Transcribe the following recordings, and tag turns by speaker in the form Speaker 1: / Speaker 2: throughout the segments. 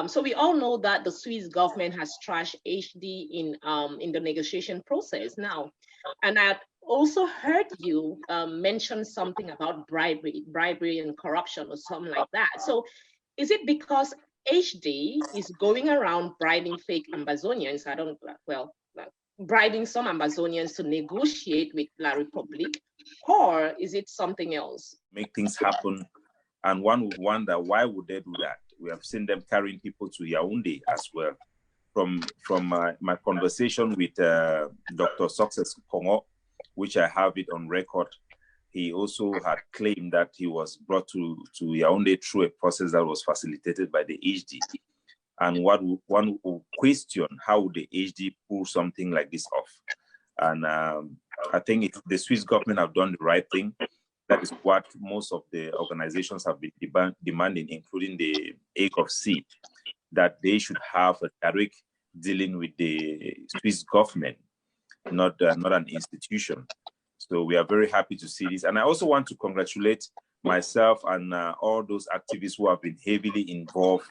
Speaker 1: So we all know that the Swiss government has trashed HD in the negotiation process now, and I've also heard you mention something about bribery and corruption or something like that. So is it because HD is going around bribing fake Ambazonians? I don't, well, bribing some Ambazonians to negotiate with La Republique, or is it something else?
Speaker 2: Make things happen, and one would wonder, why would they do that? We have seen them carrying people to Yaoundé as well. From my conversation with Dr. Success Kongo, which I have it on record, he also had claimed that he was brought to Yaoundé through a process that was facilitated by the HD. And one would question, how would the HD pull something like this off? And I think the Swiss government have done the right thing. That is what most of the organizations have been demanding, including the Hague of C, that they should have a direct dealing with the Swiss government, not an institution. So we are very happy to see this. And I also want to congratulate myself and all those activists who have been heavily involved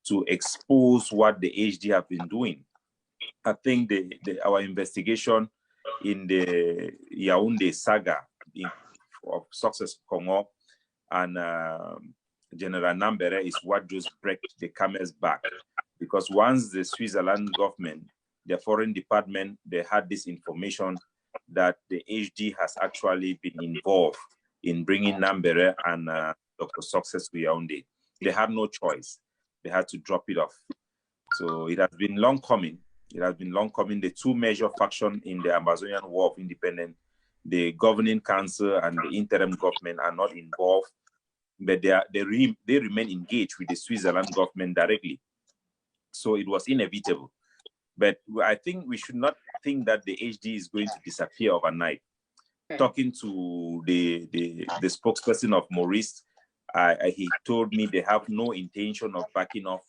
Speaker 2: to expose what the HD have been doing. I think our investigation in the Yaoundé saga of Success Congo and General Nambere is what just break the camel's back. Because once the Switzerland government, their foreign department, they had this information that the HD has actually been involved in bringing Nambere and Dr. Success to Yaoundé. They had no choice. They had to drop it off. So it has been long coming. It has been long coming. The two major factions in the Ambazonian War of Independence, the governing council and the interim government, are not involved, but they remain engaged with the Switzerland government directly. So it was inevitable. But I think we should not think that the HD is going to disappear overnight. Okay. Talking to the spokesperson of Maurice, he told me they have no intention of backing off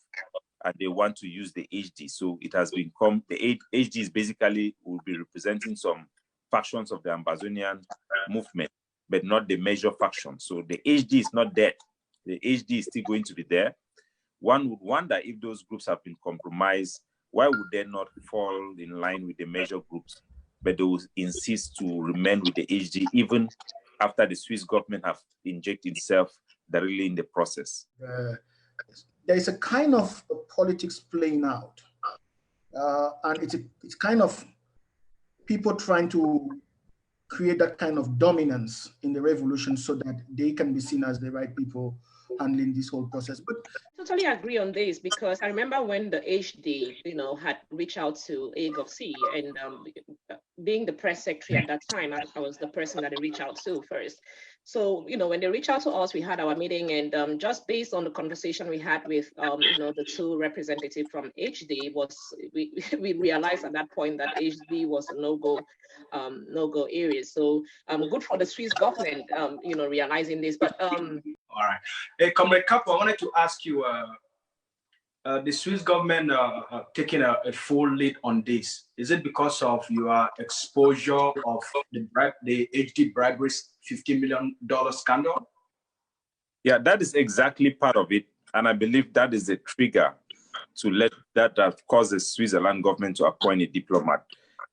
Speaker 2: and they want to use the HD. So it has become, the HD is basically will be representing some factions of the Ambazonian movement, but not the major faction. So the HD is not dead. The HD is still going to be there. One would wonder if those groups have been compromised, why would they not fall in line with the major groups? But they will insist to remain with the HD even after the Swiss government have injected itself directly in the process.
Speaker 3: There is a kind of politics playing out, and it's kind of people trying to create that kind of dominance in the revolution so that they can be seen as the right people handling this whole process. But
Speaker 1: totally agree on this, because I remember when the HD, had reached out to Hague of C, and being the press secretary at that time, I was the person that they reached out to first. So, when they reached out to us, we had our meeting, and just based on the conversation we had with, the two representatives from HD, we realized at that point that HD was a no-go area. So good for the Swiss government, realizing this. But
Speaker 4: all right, hey, Comrade Capo, I wanted to ask you, the Swiss government taking a full lead on this. Is it because of your exposure of the HD bribery's $50 million scandal?
Speaker 2: Yeah, that is exactly part of it. And I believe that is the trigger to let that have caused the Switzerland government to appoint a diplomat.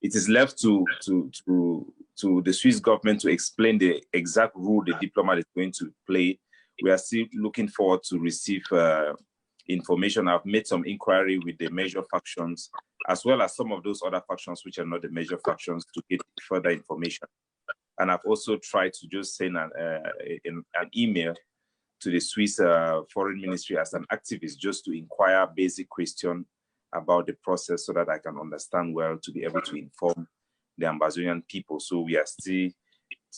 Speaker 2: It is left to the Swiss government to explain the exact role the diplomat is going to play. We are still looking forward to receive information. I've made some inquiry with the major factions, as well as some of those other factions which are not the major factions, to get further information. And I've also tried to just send an email to the Swiss Foreign Ministry as an activist, just to inquire basic questions about the process so that I can understand well, to be able to inform the Ambazonian people. So we are still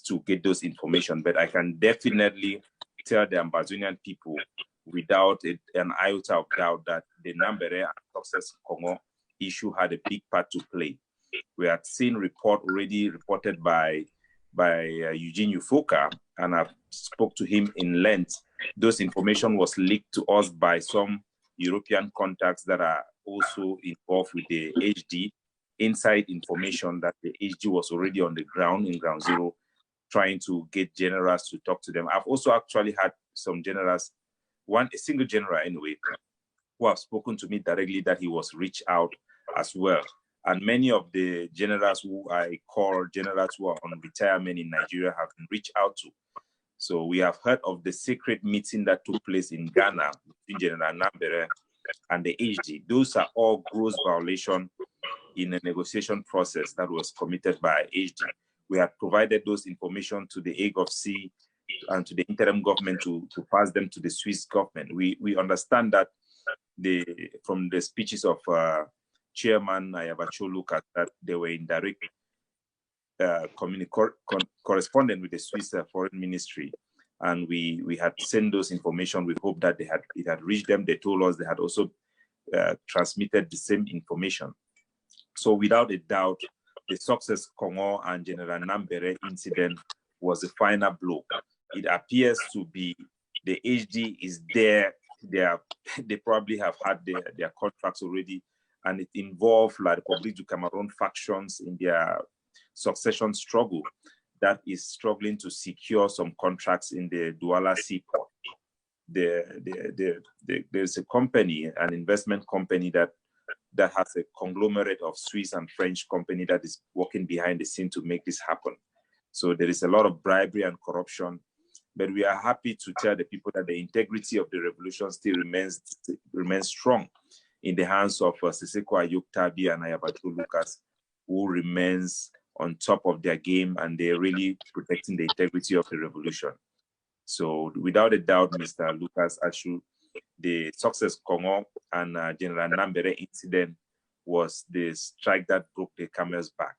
Speaker 2: to get those information, but I can definitely tell the Ambazonian people without an iota of doubt that the Nambere and Success Congo issue had a big part to play. We had seen already reported by Eugene Ufoka, and I've spoke to him in length. Those information was leaked to us by some European contacts that are also involved with the HD. Inside information that the HD was already on the ground, in ground zero, trying to get generals to talk to them. I've also actually had some generals, a single general anyway, who have spoken to me directly that he was reached out as well. And many of the generals who I call generals who are on retirement in Nigeria have been reached out to. So we have heard of the secret meeting that took place in Ghana between General Nambere and the HD. Those are all gross violations in a negotiation process that was committed by HD. We have provided those information to the Hague of C and to the interim government to pass them to the Swiss government. We understand that from the speeches of Chairman Ayabacho Lucas that they were in direct correspondence with the Swiss Foreign Ministry, and we had sent those information. We hope that it had reached them. They told us they had also transmitted the same information. So without a doubt, the Success Congo and General Nambere incident was the final blow. It appears to be the HD is there. They probably have had their contracts already, and it involved like Republique du Cameroun factions in their succession struggle that is struggling to secure some contracts in the Douala seaport. There's a company, an investment company that has a conglomerate of Swiss and French company that is working behind the scene to make this happen. So there is a lot of bribery and corruption, but we are happy to tell the people that the integrity of the revolution still remains strong in the hands of Siseko Ayuk Tabi and Ayabacho Lucas, who remains on top of their game, and they're really protecting the integrity of the revolution. So without a doubt, Mr. Lucas Ashu, the Success Congo and General Nambere incident was the strike that broke the camel's back.